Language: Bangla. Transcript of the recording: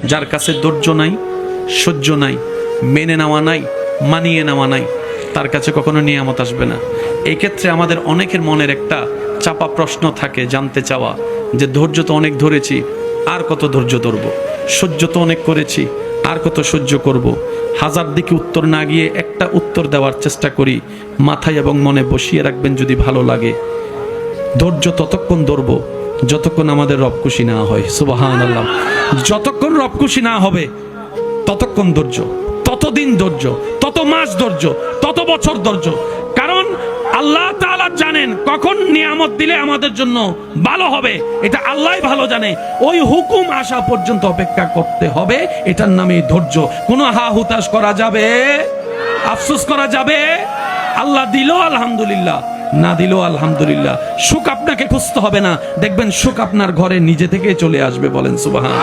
যার কাছে ধৈর্য নাই, সহ্য নাই, মেনে নেওয়া নাই, মানিয়ে নেওয়া নাই, তার কাছে কখনো নিয়ামত আসবে না। এই ক্ষেত্রে আমাদের অনেকের মনের একটা চাপা প্রশ্ন থাকে, জানতে চাওয়া যে ধৈর্য তো অনেক ধরেছি, আর কত ধৈর্য ধরবো, সহ্য তো অনেক করেছি, আর কত সহ্য করব। হাজার দিকে উত্তর না গিয়ে একটা উত্তর দেওয়ার চেষ্টা করি, মাথায় এবং মনে বসিয়ে রাখবেন যদি ভালো লাগে। ধৈর্য ততক্ষণ ধরবো যতক্ষণ আমাদের রব খুশি না হয়। সুবহানাল্লাহ। যতক্ষণ রব খুশি না হবে ততক্ষণ ধৈর্য, ততদিন ধৈর্য, তত মাস ধৈর্য, তত বছর ধৈর্য। কারণ আল্লাহ তাআলা জানেন কখন নিয়ামত দিলে আমাদের জন্য ভালো হবে, এটা আল্লাহই ভালো জানে। ওই হুকুম আসা পর্যন্ত অপেক্ষা করতে হবে, এটার নামই ধৈর্য। কোনো হা হুতাশ করা যাবে, আফসোস করা যাবে? আল্লাহ দিল আলহামদুলিল্লাহ, না দিল আলহামদুলিল্লাহ। সুখ আপনাকে খুঁজতে হবে না, দেখবেন সুখ আপনার ঘরে নিজে থেকেই চলে আসবে। বলেন সুবহান।